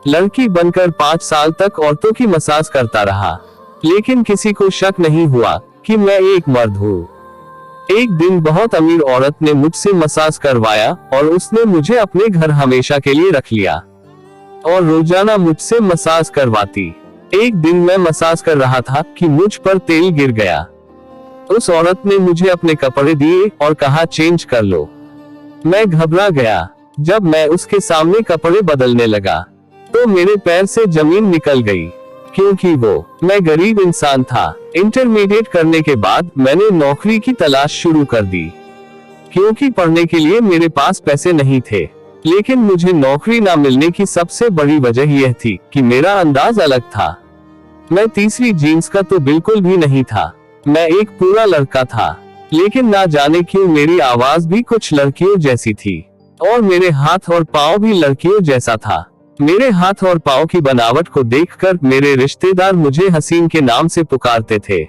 लड़की बनकर 5 साल तक औरतों की मसाज करता रहा, लेकिन किसी को शक नहीं हुआ कि मैं एक मर्द हूँ। एक दिन बहुत अमीर औरत ने मुझसे मसाज करवाया और उसने मुझे अपने घर हमेशा के लिए रख लिया और रोजाना मुझसे मसाज करवाती। एक दिन मैं मसाज कर रहा था कि मुझ पर तेल गिर गया। उस औरत ने मुझे अपने कपड़े दिए और कहा चेंज कर लो। मैं घबरा गया। जब मैं उसके सामने कपड़े बदलने लगा तो मेरे पैर से जमीन निकल गई, क्योंकि मैं गरीब इंसान था। इंटरमीडिएट करने के बाद मैंने नौकरी की तलाश शुरू कर दी, क्योंकि पढ़ने के लिए मेरे पास पैसे नहीं थे। लेकिन मुझे नौकरी ना मिलने की सबसे बड़ी वजह यह थी कि मेरा अंदाज अलग था। मैं तीसरी जीन्स का तो बिल्कुल भी नहीं था। मैं एक पूरा लड़का था, लेकिन ना जाने क्यों मेरी आवाज भी कुछ लड़कियों जैसी थी और मेरे हाथ और पाँव भी लड़कियों जैसा था। मेरे हाथ और पाँव की बनावट को देखकर मेरे रिश्तेदार मुझे हसीन के नाम से पुकारते थे।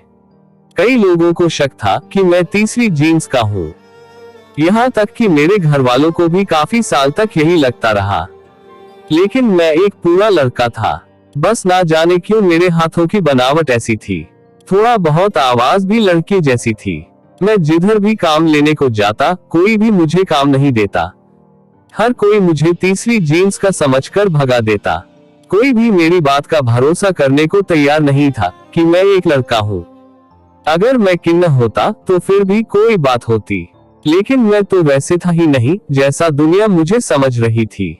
कई लोगों को शक था कि मैं तीसरी जीन्स का हूँ। यहाँ तक कि मेरे घर वालों को भी काफी साल तक यही लगता रहा, लेकिन मैं एक पूरा लड़का था। बस ना जाने क्यों मेरे हाथों की बनावट ऐसी थी। थोड़ा बहुत आवाज भी लड़की जैसी थी। मैं जिधर भी काम लेने को जाता, कोई भी मुझे काम नहीं देता। हर कोई मुझे तीसरी जीन्स का समझकर भगा देता। कोई भी मेरी बात का भरोसा करने को तैयार नहीं था कि मैं एक लड़का हूँ। अगर मैं किन्नर होता तो फिर भी कोई बात होती, लेकिन मैं तो वैसे था ही नहीं जैसा दुनिया मुझे समझ रही थी।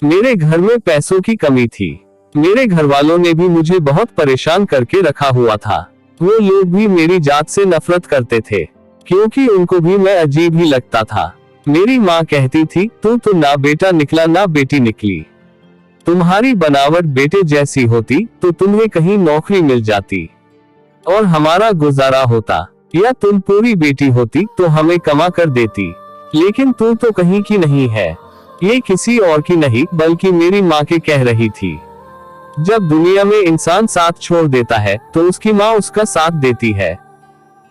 मेरे घर में पैसों की कमी थी। मेरे घर वालों ने भी मुझे बहुत परेशान करके रखा हुआ था। वो लोग भी मेरी जात से नफरत करते थे, क्योंकि उनको भी मैं अजीब ही लगता था। मेरी माँ कहती थी, तू तो ना बेटा निकला ना बेटी निकली। तुम्हारी बनावट बेटे जैसी होती तो तुम्हें कहीं नौकरी मिल जाती और हमारा गुजारा होता, या तुम पूरी बेटी होती तो हमें कमा कर देती। लेकिन तू तो कहीं की नहीं है। ये किसी और की नहीं बल्कि मेरी माँ के कह रही थी। जब दुनिया में इंसान साथ छोड़ देता है तो उसकी माँ उसका साथ देती है,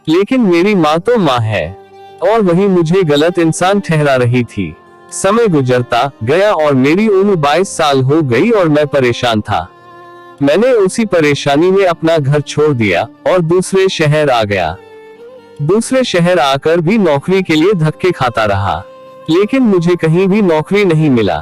लेकिन मेरी माँ तो माँ है और वही मुझे गलत इंसान ठहरा रही थी। समय गुजरता गया और मेरी उम्र 22 साल हो गई और मैं परेशान था। मैंने उसी परेशानी में अपना घर छोड़ दिया और दूसरे शहर आ गया। दूसरे शहर आकर भी नौकरी के लिए धक्के खाता रहा, लेकिन मुझे कहीं भी नौकरी नहीं मिला।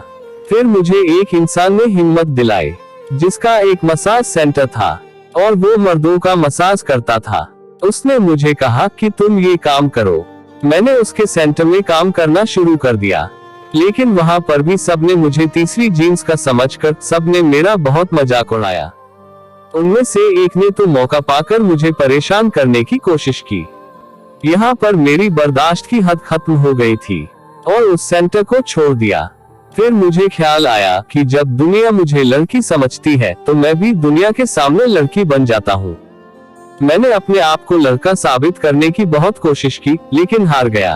फिर मुझे एक इंसान ने हिम्मत दिलाई, जिसका एक मसाज सेंटर था और वो मर्दों का मसाज करता था। उसने मुझे कहा कि तुम ये काम करो। मैंने उसके सेंटर में काम करना शुरू कर दिया, लेकिन वहाँ पर भी सबने मुझे तीसरी जीन्स का समझकर सबने मेरा बहुत मजाक उड़ाया। उनमें से एक ने तो मौका पाकर मुझे परेशान करने की कोशिश की। यहाँ पर मेरी बर्दाश्त की हद खत्म हो गई थी और उस सेंटर को छोड़ दिया। फिर मुझे ख्याल आया कि जब दुनिया मुझे लड़की समझती है तो मैं भी दुनिया के सामने लड़की बन जाता हूँ। मैंने अपने आप को लड़का साबित करने की बहुत कोशिश की, लेकिन हार गया।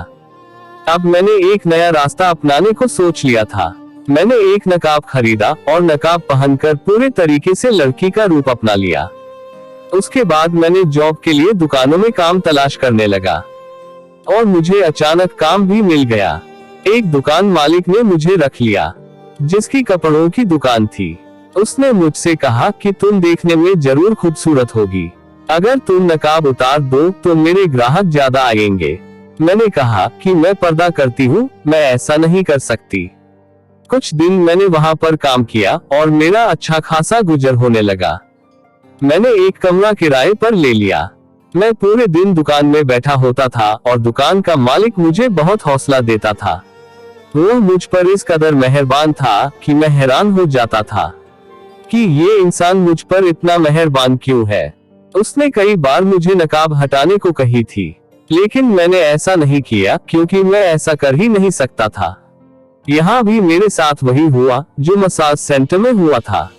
अब मैंने एक नया रास्ता अपनाने को सोच लिया था। मैंने एक नकाब खरीदा और नकाब पहनकर पूरे तरीके से लड़की का रूप अपना लिया। उसके बाद मैंने जॉब के लिए दुकानों में काम तलाश करने लगा और मुझे अचानक काम भी मिल गया। एक दुकान मालिक ने मुझे रख लिया, जिसकी कपड़ों की दुकान थी। उसने मुझसे कहा कि तुम देखने में जरूर खूबसूरत होगी, अगर तुम नकाब उतार दो तो मेरे ग्राहक ज्यादा आएंगे। मैंने कहा कि मैं पर्दा करती हूँ, मैं ऐसा नहीं कर सकती। कुछ दिन मैंने वहाँ पर काम किया और मेरा अच्छा खासा गुजर होने लगा। मैंने एक कमरा किराए पर ले लिया। मैं पूरे दिन दुकान में बैठा होता था और दुकान का मालिक मुझे बहुत हौसला देता था। वो मुझ पर इस कदर मेहरबान था कि मैं हैरान हो जाता था कि ये इंसान मुझ पर इतना मेहरबान क्यों है। उसने कई बार मुझे नकाब हटाने को कही थी, लेकिन मैंने ऐसा नहीं किया क्योंकि मैं ऐसा कर ही नहीं सकता था। यहाँ भी मेरे साथ वही हुआ जो मसाज सेंटर में हुआ था।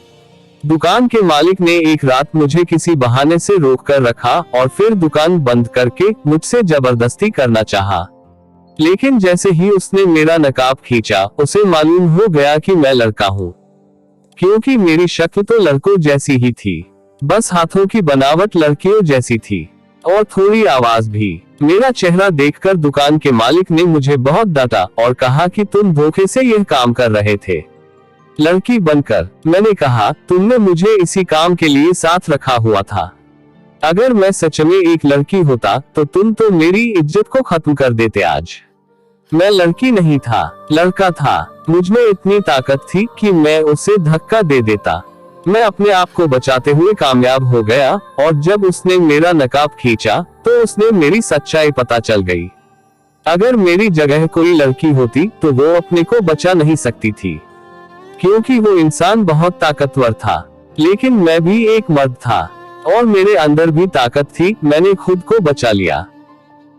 दुकान के मालिक ने एक रात मुझे किसी बहाने से रोक कर रखा और फिर दुकान बंद करके मुझसे जबरदस्ती करना चाहा। लेकिन जैसे ही उसने मेरा नकाब खींचा, उसे मालूम हो गया कि मैं लड़का हूँ, क्योंकि मेरी शक्ल तो लड़कों जैसी ही थी। बस हाथों की बनावट लड़कियों जैसी थी और थोड़ी आवाज भी। मेरा चेहरा देखकर दुकान के मालिक ने मुझे बहुत डांटा और कहा कि तुम धोखे से यह काम कर रहे थे। लड़की बनकर मैंने कहा, तुमने मुझे इसी काम के लिए साथ रखा हुआ था। अगर मैं सच में एक लड़की होता तो तुम तो मेरी इज्जत को खत्म कर देते आज। मैं लड़की नहीं था, लड़का था। मुझमें इतनी ताकत थी कि मैं उसे धक्का दे देता। मैं अपने आप को बचाते हुए कामयाब हो गया और जब उसने मेरा नकाब खींचा तो उसने मेरी सच्चाई पता चल गई। अगर मेरी जगह कोई लड़की होती तो वो अपने को बचा नहीं सकती थी, क्योंकि वो इंसान बहुत ताकतवर था। लेकिन मैं भी एक मर्द था और मेरे अंदर भी ताकत थी। मैंने खुद को बचा लिया।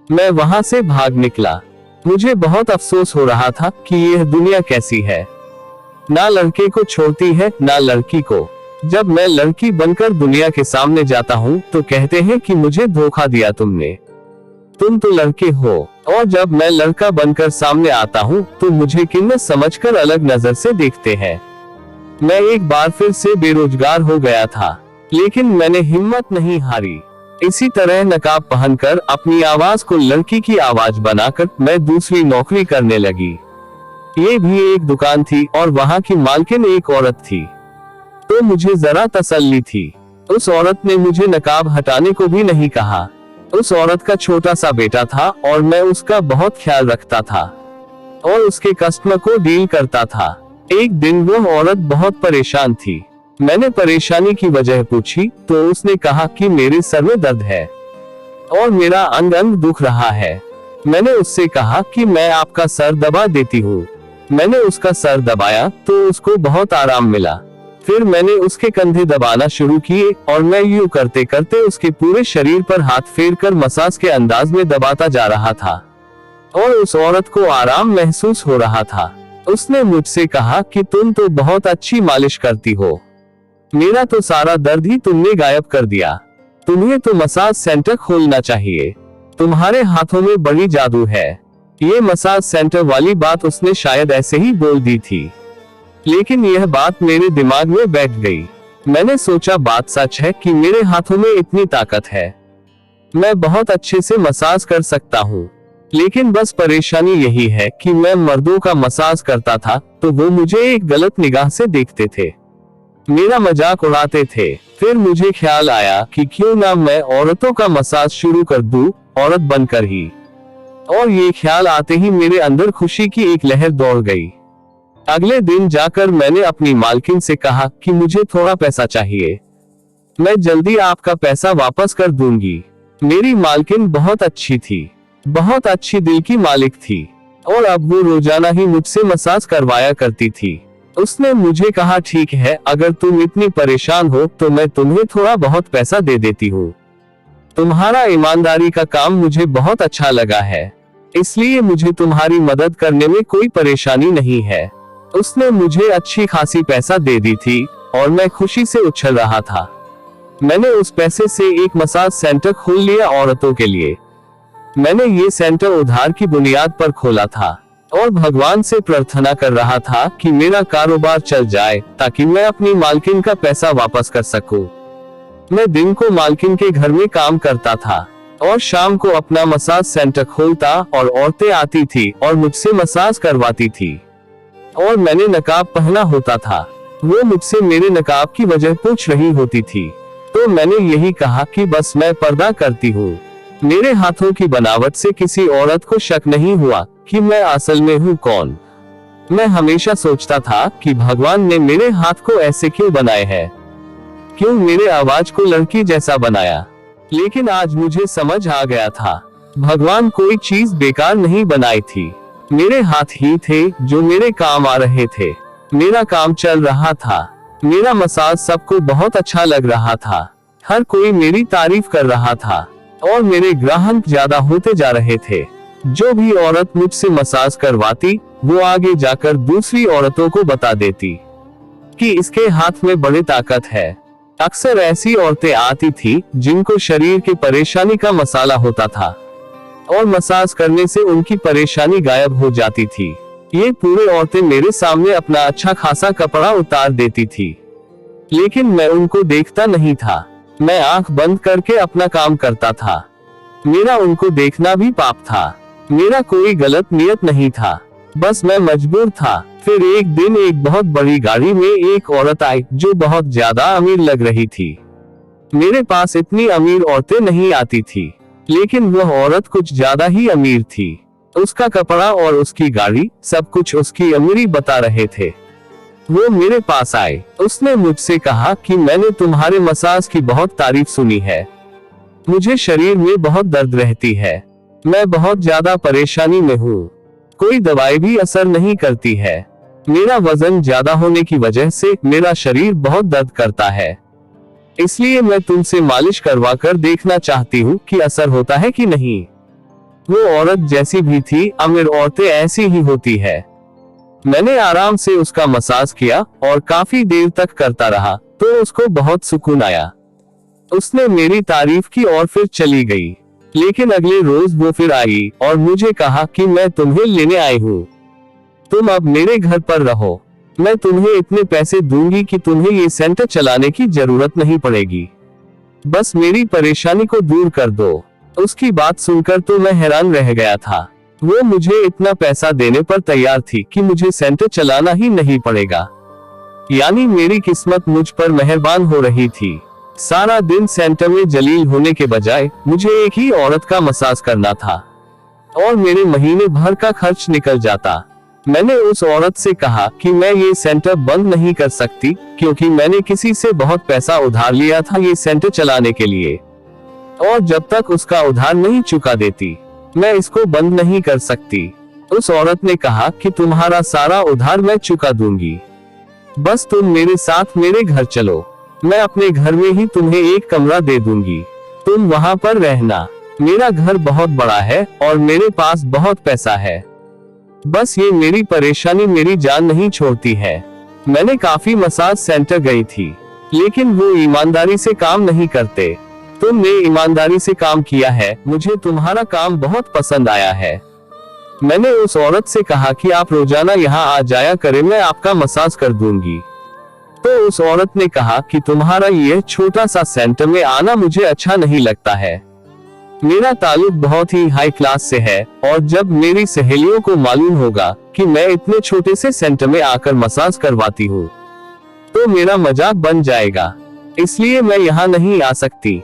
मैं वहां से भाग निकला। मुझे बहुत अफसोस हो रहा था कि यह दुनिया कैसी है, ना लड़के को छोड़ती है ना लड़की को। जब मैं लड़की बनकर दुनिया के सामने जाता हूँ तो कहते हैं कि मुझे धोखा दिया तुमने, तुम तो लड़के हो। और जब मैं लड़का बनकर सामने आता हूँ तो मुझे किन्नत समझकर अलग नजर से देखते हैं। मैं एक बार फिर से बेरोजगार हो गया था, लेकिन मैंने हिम्मत नहीं हारी। इसी तरह नकाब पहनकर अपनी आवाज को लड़की की आवाज बनाकर मैं दूसरी नौकरी करने लगी। ये भी एक दुकान थी और वहाँ की मालकिन एक औरत थी, तो मुझे जरा तसल्ली थी। उस औरत ने मुझे नकाब हटाने को भी नहीं कहा। उस औरत का छोटा सा बेटा था और मैं उसका बहुत ख्याल रखता था और उसके कस्टमर को डील करता था। एक दिन वह औरत बहुत परेशान थी। मैंने परेशानी की वजह पूछी तो उसने कहा कि मेरे सर में दर्द है और मेरा अंग अंग दुख रहा है। मैंने उससे कहा कि मैं आपका सर दबा देती हूँ। मैंने उसका सर दबाया तो उसको बहुत आराम मिला। फिर मैंने उसके कंधे दबाना शुरू किए और मैं यूं करते करते उसके पूरे शरीर पर हाथ फेरकर मसाज के अंदाज में दबाता जा रहा था और उस औरत को आराम महसूस हो रहा था। उसने मुझसे कहा कि तुम तो बहुत अच्छी मालिश करती हो, मेरा तो सारा दर्द ही तुमने गायब कर दिया। तुम्हें तो मसाज सेंटर खोलना चाहिए, तुम्हारे हाथों में बड़ी जादू है। ये मसाज सेंटर वाली बात उसने शायद ऐसे ही बोल दी थी, लेकिन यह बात मेरे दिमाग में बैठ गई। मैंने सोचा बात सच है कि मेरे हाथों में इतनी ताकत है, मैं बहुत अच्छे से मसाज कर सकता हूँ। लेकिन बस परेशानी यही है कि मैं मर्दों का मसाज करता था तो वो मुझे एक गलत निगाह से देखते थे, मेरा मजाक उड़ाते थे। फिर मुझे ख्याल आया कि क्यों ना मैं औरतों का मसाज शुरू कर दूं, औरत बनकर ही। और ये ख्याल आते ही मेरे अंदर खुशी की एक लहर दौड़ गई। अगले दिन जाकर मैंने अपनी मालकिन से कहा कि मुझे थोड़ा पैसा चाहिए, मैं जल्दी आपका पैसा वापस कर दूंगी। मेरी मालकिन बहुत अच्छी थी, बहुत अच्छी दिल की मालिक थी और अब वो रोजाना ही मुझसे मसाज करवाया करती थी। उसने मुझे कहा, ठीक है, अगर तुम इतनी परेशान हो तो मैं तुम्हें थोड़ा बहुत पैसा दे देती हूँ। तुम्हारा ईमानदारी का काम मुझे बहुत अच्छा लगा है, इसलिए मुझे तुम्हारी मदद करने में कोई परेशानी नहीं है। उसने मुझे अच्छी खासी पैसा दे दी थी और मैं खुशी से उछल रहा था। मैंने उस पैसे से एक मसाज सेंटर खोल लिया औरतों के लिए। मैंने ये सेंटर उधार की बुनियाद पर खोला था और भगवान से प्रार्थना कर रहा था कि मेरा कारोबार चल जाए ताकि मैं अपनी मालकिन का पैसा वापस कर सकूं। मैं दिन को मालकिन के घर में काम करता था और शाम को अपना मसाज सेंटर खोलता और औरतें आती थी और मुझसे मसाज करवाती थी और मैंने नकाब पहना होता था। वो मुझसे मेरे नकाब की वजह पूछ रही होती थी तो मैंने यही कहा कि बस मैं पर्दा करती हूँ। मेरे हाथों की बनावट से किसी औरत को शक नहीं हुआ कि मैं असल में हूँ कौन। मैं हमेशा सोचता था कि भगवान ने मेरे हाथ को ऐसे क्यों बनाए हैं, क्यों मेरे आवाज को लड़की जैसा बनाया। लेकिन आज मुझे समझ आ गया था, भगवान कोई चीज बेकार नहीं बनाई थी। मेरे हाथ ही थे जो मेरे काम आ रहे थे। मेरा काम चल रहा था, मेरा मसाज सबको बहुत अच्छा लग रहा था, हर कोई मेरी तारीफ कर रहा था और मेरे ग्राहक ज्यादा होते जा रहे थे। जो भी औरत मुझसे मसाज करवाती वो आगे जाकर दूसरी औरतों को बता देती कि इसके हाथ में बड़ी ताकत है। अक्सर ऐसी औरतें आती थी जिनको शरीर की परेशानी का मसाला होता था और मसाज करने से उनकी परेशानी गायब हो जाती थी। ये पूरे औरतें मेरे सामने अपना अच्छा खासा कपड़ा उतार देती थी, लेकिन मैं उनको देखता नहीं था। मैं आंख बंद करके अपना काम करता था। मेरा उनको देखना भी पाप था। मेरा कोई गलत नियत नहीं था, बस मैं मजबूर था। फिर एक दिन एक बहुत बड़ी गाड़ी में एक औरत आई जो बहुत ज्यादा अमीर लग रही थी। मेरे पास इतनी अमीर औरतें नहीं आती थी, लेकिन वह औरत कुछ ज्यादा ही अमीर थी। उसका कपड़ा और उसकी गाड़ी सब कुछ उसकी अमीरी बता रहे थे। वो मेरे पास आए। उसने मुझसे कहा कि मैंने तुम्हारे मसाज की बहुत तारीफ सुनी है। मुझे शरीर में बहुत दर्द रहती है। मैं बहुत ज्यादा परेशानी में हूँ। कोई दवाई भी असर नहीं करती है। मेरा वजन ज्यादा होने की वजह से मेरा शरीर बहुत दर्द करता है। इसलिए मैं तुमसे मालिश करवा कर देखना चाहती हूँ कि असर होता है कि नहीं। वो औरत जैसी भी थी, अमीर औरतें ऐसी ही होती है। मैंने आराम से उसका मसाज किया और काफी देर तक करता रहा तो उसको बहुत सुकून आया। उसने मेरी तारीफ की और फिर चली गई। लेकिन अगले रोज वो फिर आई और मुझे कहा कि मैं तुम्हें लेने आई हूँ। तुम अब मेरे घर पर रहो। मैं तुम्हें इतने पैसे दूंगी कि तुम्हें ये सेंटर चलाने की जरूरत नहीं पड़ेगी। बस मेरी परेशानी को दूर कर दो। उसकी बात सुनकर तो मैं हैरान रह गया था। वो मुझे इतना पैसा देने पर तैयार थी कि मुझे सेंटर चलाना ही नहीं पड़ेगा। यानी मेरी किस्मत मुझ पर मेहरबान हो रही थी। सारा दिन सेंटर में जलील होने के बजाय मुझे एक ही औरत का मसाज करना था और मेरे महीने भर का खर्च निकल जाता। मैंने उस औरत से कहा कि मैं ये सेंटर बंद नहीं कर सकती, क्योंकि मैंने किसी से बहुत पैसा उधार लिया था ये सेंटर चलाने के लिए, और जब तक उसका उधार नहीं चुका देती मैं इसको बंद नहीं कर सकती। उस औरत ने कहा कि तुम्हारा सारा उधार मैं चुका दूंगी, बस तुम मेरे साथ मेरे घर चलो। मैं अपने घर में ही तुम्हें एक कमरा दे दूंगी, तुम वहां पर रहना। मेरा घर बहुत बड़ा है और मेरे पास बहुत पैसा है। बस ये मेरी परेशानी मेरी जान नहीं छोड़ती है। मैंने काफी मसाज सेंटर गई थी, लेकिन वो ईमानदारी से काम नहीं करते। तुमने ईमानदारी से काम किया है, मुझे तुम्हारा काम बहुत पसंद आया है। मैंने उस औरत से कहा कि आप रोजाना यहाँ आ जाया करें, मैं आपका मसाज कर दूंगी। तो उस औरत ने कहा कि तुम्हारा ये छोटा सा सेंटर में आना मुझे अच्छा नहीं लगता है। मेरा ताल्लुक बहुत ही हाई क्लास से है, और जब मेरी सहेलियों को मालूम होगा कि मैं इतने छोटे से सेंटर में आकर मसाज करवाती हूँ तो मेरा मजाक बन जाएगा। इसलिए मैं यहाँ नहीं आ सकती,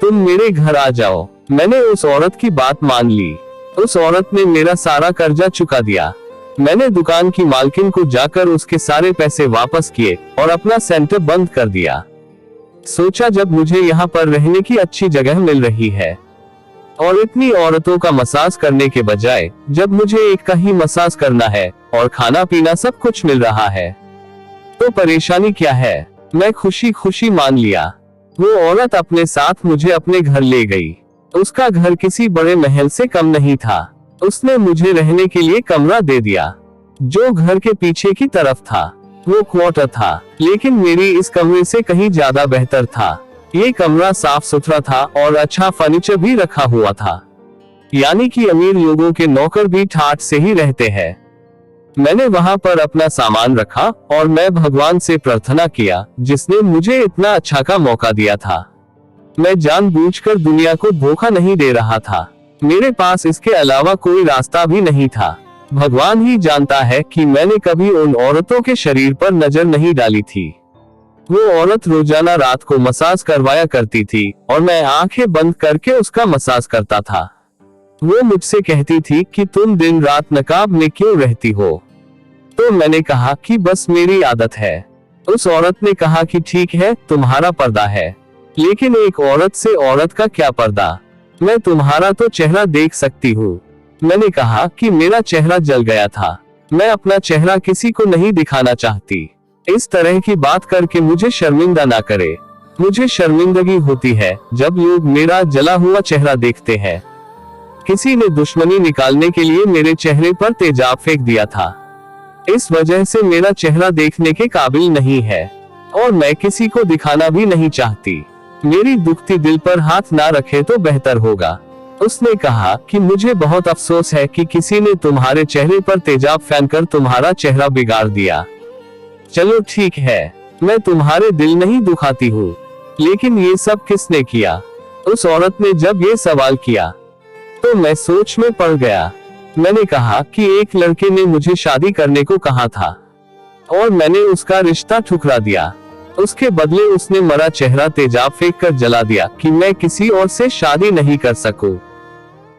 तुम मेरे घर आ जाओ। मैंने उस औरत की बात मान ली। उस औरत ने मेरा सारा कर्जा चुका दिया। मैंने दुकान की मालकिन को जाकर उसके सारे पैसे वापस किए और अपना सेंटर बंद कर दिया। सोचा जब मुझे यहाँ पर रहने की अच्छी जगह मिल रही है और इतनी औरतों का मसाज करने के बजाय जब मुझे एक का ही मसाज करना है और खाना पीना सब कुछ मिल रहा है तो परेशानी क्या है। मैं खुशी खुशी मान लिया। वो औरत अपने साथ मुझे अपने घर ले गई। उसका घर किसी बड़े महल से कम नहीं था। उसने मुझे रहने के लिए कमरा दे दिया जो घर के पीछे की तरफ था। वो क्वार्टर था, लेकिन मेरी इस कमरे से कहीं ज्यादा बेहतर था। ये कमरा साफ सुथरा था और अच्छा फर्नीचर भी रखा हुआ था, यानी कि अमीर लोगों के नौकर भी ठाठ से ही रहते हैं। मैंने वहां पर अपना सामान रखा और मैं भगवान से प्रार्थना किया जिसने मुझे इतना अच्छा का मौका दिया था। मैं जानबूझकर दुनिया को धोखा नहीं दे रहा था। मेरे पास इसके अलावा कोई रास्ता भी नहीं था। भगवान ही जानता है कि मैंने कभी उन औरतों के शरीर पर नजर नहीं डाली थी। वो औरत रोजाना रात को मसाज करवाया करती थी और मैं आंखें बंद करके उसका मसाज करता था। वो मुझसे कहती थी कि तुम दिन रात नकाब में क्यों रहती हो। तो मैंने कहा कि बस मेरी आदत है। उस औरत ने कहा कि ठीक है, तुम्हारा पर्दा है, लेकिन एक औरत से औरत का क्या पर्दा, मैं तुम्हारा तो चेहरा देख सकती हूँ। मैंने कहा कि मेरा चेहरा जल गया था, मैं अपना चेहरा किसी को नहीं दिखाना चाहती। इस तरह की बात करके मुझे शर्मिंदा ना करे। मुझे शर्मिंदगी होती है जब लोग मेरा जला हुआ चेहरा देखते हैं। किसी ने दुश्मनी निकालने के लिए मेरे चेहरे पर तेजाब फेंक दिया था। इस वजह से मेरा चेहरा देखने के काबिल नहीं है और मैं किसी को दिखाना भी नहीं चाहती। मेरी दुखती दिल पर हाथ ना रखे तो बेहतर होगा। उसने कहा कि मुझे बहुत अफसोस है कि किसी ने तुम्हारे चेहरे पर तेजाब फेंककर तुम्हारा चेहरा बिगाड़ दिया। चलो ठीक है, मैं तुम्हारे दिल नहीं दुखाती हूँ, लेकिन ये सब किसने किया। उस औरत ने जब ये सवाल किया तो मैं सोच में पड़ गया। मैंने कहा कि एक लड़के ने मुझे शादी करने को कहा था। और मैंने उसका रिश्ता ठुकरा दिया। उसके बदले उसने मरा चेहरा तेजाब फेंक कर जला दिया कि मैं किसी और से शादी नहीं कर सकूं।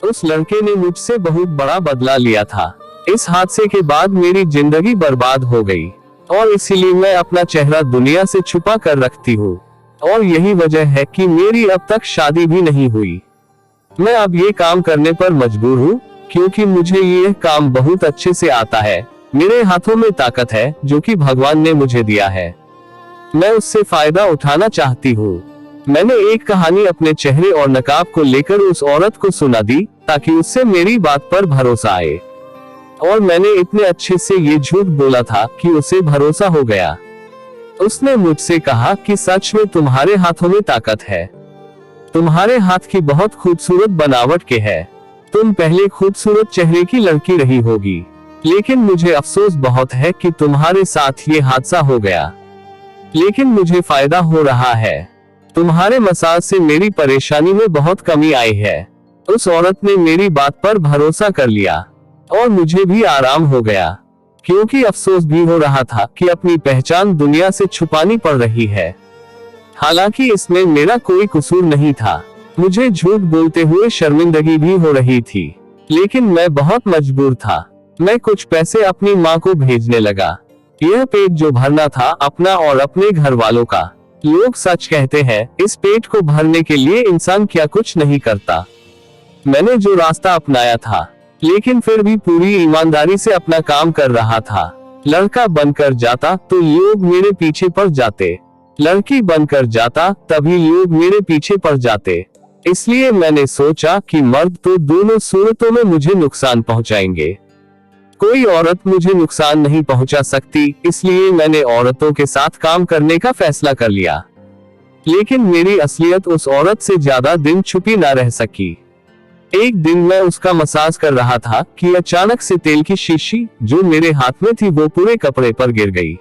उस लड़के ने मुझसे बहुत बड़ा बदला लिया था। इस हादसे के बाद मेरी जिंदगी बर्बाद हो गई और इसीलिए मैं अपना चेहरा दुनिया से छुपा कर रखती हूँ और यही वजह है कि मेरी अब तक शादी भी नहीं हुई। मैं अब ये काम करने पर मजबूर हूँ क्योंकि मुझे ये काम बहुत अच्छे से आता है। मेरे हाथों में ताकत है जो कि भगवान ने मुझे दिया है। मैं उससे फायदा उठाना चाहती हूँ। मैंने एक कहानी अपने चेहरे और नकाब को लेकर उस औरत को सुना दी ताकि उससे मेरी बात पर भरोसा आए और मैंने इतने अच्छे से ये झूठ बोला था कि उसे भरोसा हो गया। उसने मुझसे कहा कि सच में तुम्हारे हाथों में ताकत है। तुम्हारे हाथ की बहुत खूबसूरत बनावट के है। तुम पहले खूबसूरत चेहरे की लड़की रही होगी, लेकिन मुझे अफसोस बहुत है कि तुम्हारे साथ ये हादसा हो गया। लेकिन मुझे फायदा हो रहा है। तुम्हारे मसाज से मेरी परेशानी में बहुत कमी आई है। उस औरत ने मेरी बात पर भरोसा कर लिया और मुझे भी आराम हो गया, क्योंकि अफसोस भी हो रहा था कि अपनी पहचान दुनिया से छुपानी पड़ रही है। हालांकि इसमें मेरा कोई कसूर नहीं था। मुझे झूठ बोलते हुए शर्मिंदगी भी हो रही थी, लेकिन मैं बहुत मजबूर था। मैं कुछ पैसे अपनी माँ को भेजने लगा। यह पेट जो भरना था अपना और अपने घर वालों का। लोग सच कहते हैं, इस पेट को भरने के लिए इंसान क्या कुछ नहीं करता। मैंने जो रास्ता अपनाया था, लेकिन फिर भी पूरी ईमानदारी से अपना काम कर रहा था। लड़का बनकर जाता तो लोग मेरे पीछे पड़ जाते, लड़की बनकर जाता तभी लोग मेरे पीछे पड़ जाते। इसलिए मैंने सोचा कि मर्द तो दोनों सूरतों में मुझे नुकसान पहुंचाएंगे, कोई औरत मुझे नुकसान नहीं पहुंचा सकती। इसलिए मैंने औरतों के साथ काम करने का फैसला कर लिया। लेकिन मेरी असलियत उस औरत से ज्यादा दिन छुपी ना रह सकी। एक दिन मैं उसका मसाज कर रहा था कि अचानक से तेल की शीशी जो मेरे हाथ में थी वो पूरे कपड़े पर गिर गई।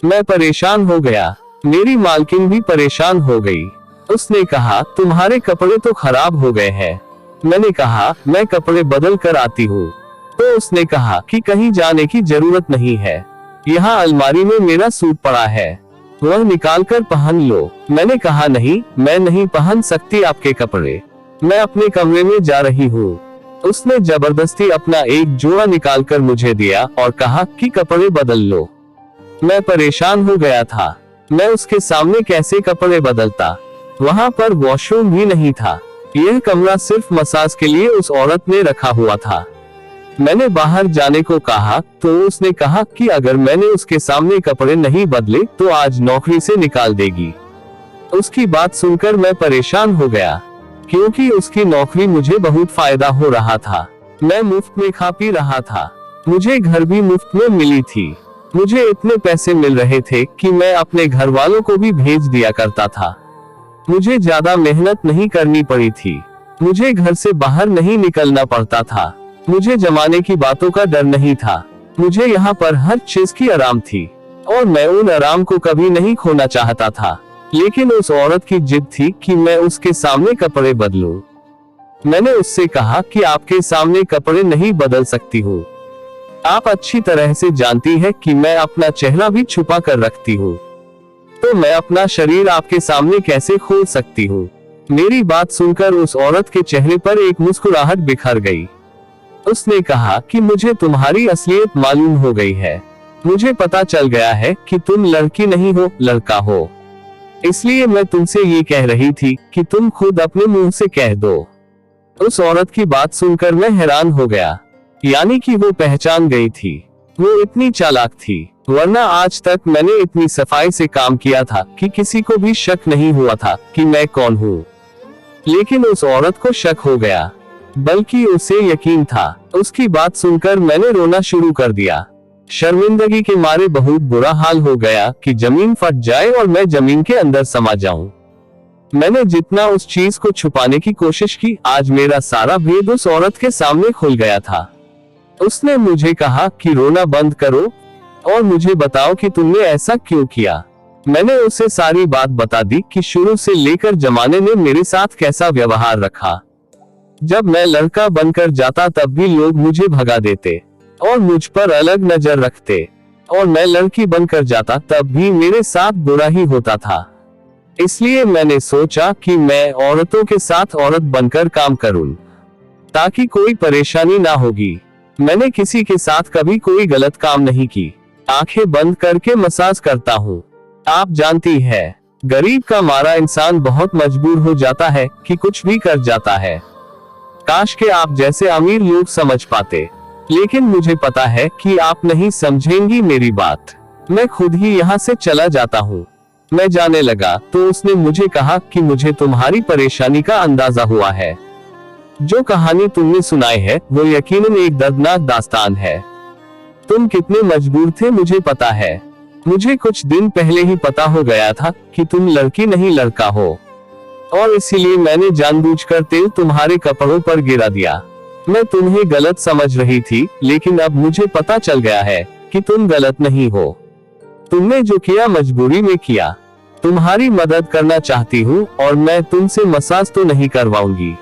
मैं परेशान हो गया। मेरी मालकिन भी परेशान हो गई। उसने कहा, तुम्हारे कपड़े तो खराब हो गए हैं। मैंने कहा, मैं कपड़े बदल कर आती हूँ। तो उसने कहा कि कहीं जाने की जरूरत नहीं है, यहाँ अलमारी में मेरा सूट पड़ा है, वह निकाल कर पहन लो। मैंने कहा, नहीं, मैं नहीं पहन सकती आपके कपड़े, मैं अपने कमरे में जा रही हूँ। उसने जबरदस्ती अपना एक जोड़ा निकाल कर मुझे दिया और कहा कि कपड़े बदल लो। मैं परेशान हो गया था। मैं उसके सामने कैसे कपड़े बदलता? वहाँ पर वॉशरूम भी नहीं था। यह कमरा सिर्फ मसाज के लिए उस औरत ने रखा हुआ था। मैंने बाहर जाने को कहा तो उसने कहा कि अगर मैंने उसके सामने कपड़े नहीं बदले तो आज नौकरी से निकाल देगी। उसकी बात सुनकर मैं परेशान हो गया, क्योंकि उसकी नौकरी मुझे बहुत फायदा हो रहा था। मैं मुफ्त में खा पी रहा था, मुझे घर भी मुफ्त में मिली थी। मुझे इतने पैसे मिल रहे थे कि मैं अपने घर वालों को भी भेज दिया करता था। मुझे ज्यादा मेहनत नहीं करनी पड़ी थी। मुझे घर से बाहर नहीं निकलना पड़ता था। मुझे जमाने की बातों का डर नहीं था। मुझे यहाँ पर हर चीज की आराम थी और मैं उन आराम को कभी नहीं खोना चाहता था। लेकिन उस औरत की जिद थी कि मैं उसके सामने कपड़े बदलूं। मैंने उससे कहा कि आपके सामने कपड़े नहीं बदल सकती हूँ। आप अच्छी तरह से जानती है कि मैं अपना चेहरा भी छुपा कर रखती हूँ, तो मैं अपना शरीर आपके सामने कैसे खोल सकती हूँ? मेरी बात सुनकर उस औरत के चेहरे पर एक मुस्कुराहट बिखर गई। उसने कहा कि मुझे तुम्हारी असलियत मालूम हो गई है। मुझे पता चल गया है कि तुम लड़की नहीं हो, लड़का हो। इसलिए मैं तुमसे ये कह रही थी कि तुम खुद अपने मुंह से कह दो। उस औरत की बात सुनकर मैं हैरान हो गया। यानी कि वो पहचान गई थी। वो इतनी चालाक थी, वरना आज तक मैंने इतनी सफाई से काम किया था कि किसी को भी शक नहीं हुआ था कि मैं कौन हूँ। लेकिन उस औरत को शक हो गया, बल्कि उसे यकीन था। उसकी बात सुनकर मैंने रोना शुरू कर दिया। शर्मिंदगी के मारे बहुत बुरा हाल हो गया कि जमीन फट जाए और मैं जमीन के अंदर समा जाऊं। मैंने जितना उस चीज को छुपाने की कोशिश की, आज मेरा सारा भेद उस औरत के सामने खुल गया था। उसने मुझे कहा कि रोना बंद करो और मुझे बताओ कि तुमने ऐसा क्यों किया। मैंने उसे सारी बात बता दी कि शुरू से लेकर जमाने ने मेरे साथ कैसा व्यवहार रखा। जब मैं लड़का बनकर जाता तब भी लोग मुझे भगा देते और मुझ पर अलग नजर रखते। और मैं लड़की बनकर जाता तब भी मेरे साथ बुरा ही होता था। इसलिए मैंने सोचा कि मैं औरतों के साथ औरत बनकर काम करूं, ताकि कोई परेशानी ना होगी। मैंने किसी के साथ कभी कोई गलत काम नहीं की। आंखें बंद करके मसाज करता हूँ। आप जानती है, गरीब का मारा इंसान बहुत मजबूर हो जाता है कि कुछ भी कर जाता है। काश के आप जैसे अमीर लोग समझ पाते, लेकिन मुझे पता है कि आप नहीं समझेंगी मेरी बात। मैं खुद ही यहाँ से चला जाता हूँ। मैं जाने लगा तो उसने मुझे कहा कि मुझे तुम्हारी परेशानी का अंदाजा हुआ है। जो कहानी तुमने सुनाई है वो यकीनन एक दर्दनाक दास्तान है। तुम कितने मजबूर थे मुझे पता है। मुझे कुछ दिन पहले ही पता हो गया था कि तुम लड़की नहीं लड़का हो, और इसीलिए मैंने जानबूझकर तेल तुम्हारे कपड़ों पर गिरा दिया। मैं तुम्हें गलत समझ रही थी, लेकिन अब मुझे पता चल गया है कि तुम गलत नहीं हो। तुमने जो किया मजबूरी में किया। तुम्हारी मदद करना चाहती हूँ और मैं तुमसे मसाज तो नहीं करवाऊंगी,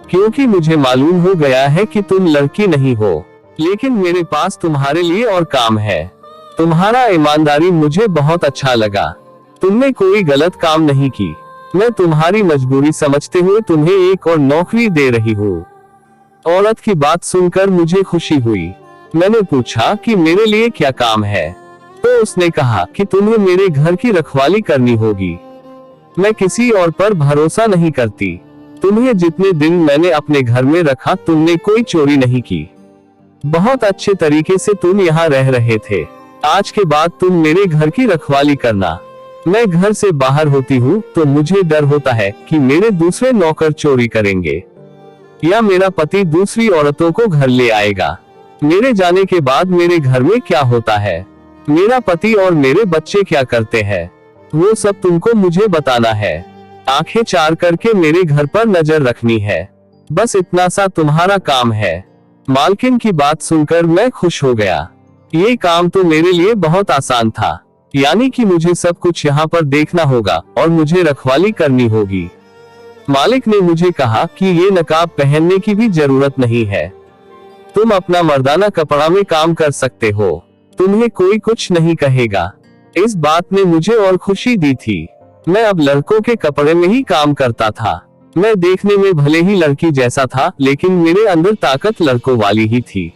क्योंकि मुझे मालूम हो गया है कि तुम लड़की नहीं हो। लेकिन मेरे पास तुम्हारे लिए और काम है। तुम्हारा ईमानदारी मुझे बहुत अच्छा लगा। तुमने कोई गलत काम नहीं की। मैं तुम्हारी मजबूरी समझते हुए तुम्हें एक और नौकरी दे रही हूँ। औरत की बात सुनकर मुझे खुशी हुई। मैंने पूछा कि मेरे लिए क्या काम है, तो उसने कहा कि तुम्हें मेरे घर की रखवाली करनी होगी। मैं किसी और पर भरोसा नहीं करती। तुम्हें जितने दिन मैंने अपने घर में रखा तुमने कोई चोरी नहीं की। बहुत अच्छे तरीके से तुम यहाँ रह रहे थे। आज के बाद तुम मेरे घर की रखवाली करना। मैं घर से बाहर होती हूँ तो मुझे डर होता है कि मेरे दूसरे नौकर चोरी करेंगे, या मेरा पति दूसरी औरतों को घर ले आएगा। मेरे जाने के बाद मेरे घर में क्या होता है, मेरा पति और मेरे बच्चे क्या करते हैं, वो सब तुमको मुझे बताना है। आंखें चार करके मेरे घर पर नजर रखनी है। बस इतना सा तुम्हारा काम है। मालकिन की बात सुनकर मैं खुश हो गया। ये काम तो मेरे लिए बहुत आसान था, यानी कि मुझे सब कुछ यहाँ पर देखना होगा और मुझे रखवाली करनी होगी। मालिक ने मुझे कहा कि ये नकाब पहनने की भी जरूरत नहीं है। तुम अपना मर्दाना कपड़ा में काम कर सकते हो। तुम्हें कोई कुछ नहीं कहेगा। इस बात ने मुझे और खुशी दी थी। मैं अब लड़कों के कपड़े में ही काम करता था। मैं देखने में भले ही लड़की जैसा था, लेकिन मेरे अंदर ताकत लड़कों वाली ही थी।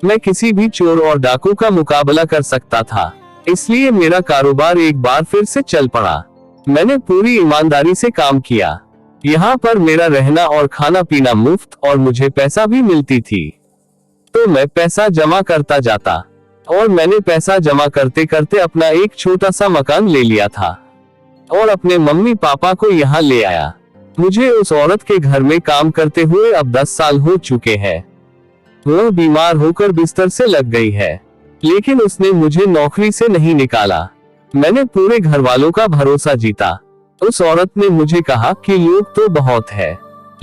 मैं किसी भी चोर और डाकू का मुकाबला कर सकता था। इसलिए मेरा कारोबार एक बार फिर से चल पड़ा। मैंने पूरी ईमानदारी से काम किया। यहाँ पर मेरा रहना और खाना पीना मुफ्त, और मुझे पैसा भी मिलती थी। तो मैं पैसा जमा करता जाता, और मैंने पैसा जमा करते करते अपना एक छोटा सा मकान ले लिया था और अपने मम्मी पापा को यहाँ ले आया। मुझे उस औरत के घर में काम करते हुए अब 10 साल हो चुके हैं। वो बीमार होकर बिस्तर से लग गई है, लेकिन उसने मुझे नौकरी से नहीं निकाला। मैंने पूरे घर वालों का भरोसा जीता। उस औरत ने मुझे कहा कि लोग तो बहुत है,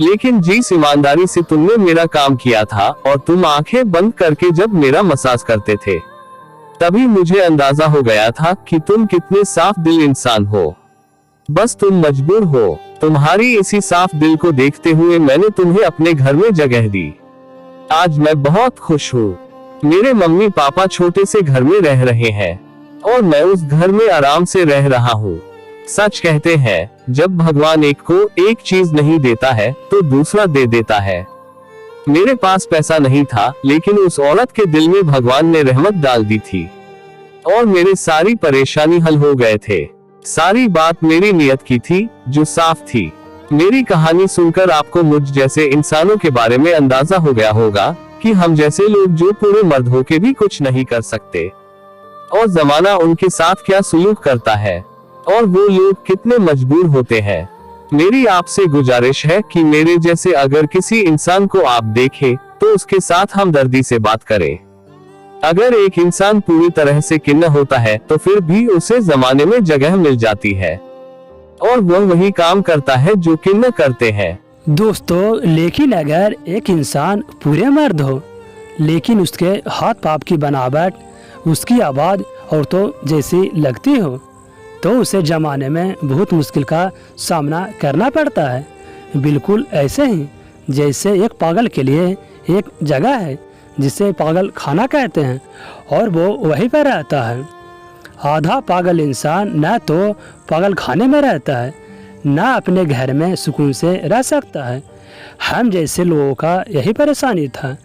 लेकिन जिस ईमानदारी से तुमने मेरा काम किया था और तुम आंखें बंद करके जब मेरा मसाज करते थे, तभी मुझे अंदाजा हो गया था कि तुम कितने साफ दिल इंसान हो। बस तुम मजबूर हो। तुम्हारी इसी साफ दिल को देखते हुए मैंने तुम्हें अपने घर में जगह दी। आज मैं बहुत खुश हूँ। मेरे मम्मी पापा छोटे से घर में रह रहे हैं और मैं उस घर में आराम से रह रहा हूँ। सच कहते हैं, जब भगवान एक को एक चीज नहीं देता है तो दूसरा दे देता है। मेरे पास पैसा नहीं था, लेकिन उस औरत के दिल में भगवान ने रहमत डाल दी थी और मेरे सारी परेशानी हल हो गए थे। सारी बात मेरी नियत की थी, जो साफ थी। मेरी कहानी सुनकर आपको मुझ जैसे इंसानों के बारे में अंदाजा हो गया होगा कि हम जैसे लोग जो पूरे मर्द होके भी कुछ नहीं कर सकते, और जमाना उनके साथ क्या सलूक करता है, और वो लोग कितने मजबूर होते हैं। मेरी आपसे गुजारिश है कि मेरे जैसे अगर किसी इंसान को आप देखें तो उसके साथ हमदर्दी से बात करें। अगर एक इंसान पूरी तरह से किन्ना होता है तो फिर भी उसे जमाने में जगह मिल जाती है, और वह वही काम करता है जो किन्ना करते हैं। दोस्तों, लेकिन अगर एक इंसान पूरे मर्द हो, लेकिन उसके हाथ पाप की बनावट, उसकी आवाज़ औरतों जैसी लगती हो, तो उसे जमाने में बहुत मुश्किल का सामना करना पड़ता है। बिल्कुल ऐसे ही जैसे एक पागल के लिए एक जगह है जिसे पागल खाना कहते हैं, और वो वहीं पर रहता है। आधा पागल इंसान न तो पागल खाने में रहता है, न अपने घर में सुकून से रह सकता है। हम जैसे लोगों का यही परेशानी था।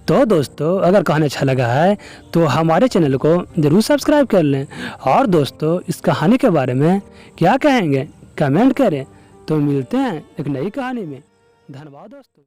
तो दोस्तों, अगर कहानी अच्छा लगा है तो हमारे चैनल को ज़रूर सब्सक्राइब कर लें, और दोस्तों इस कहानी के बारे में क्या कहेंगे कमेंट करें। तो मिलते हैं एक नई कहानी में। धन्यवाद दोस्तों।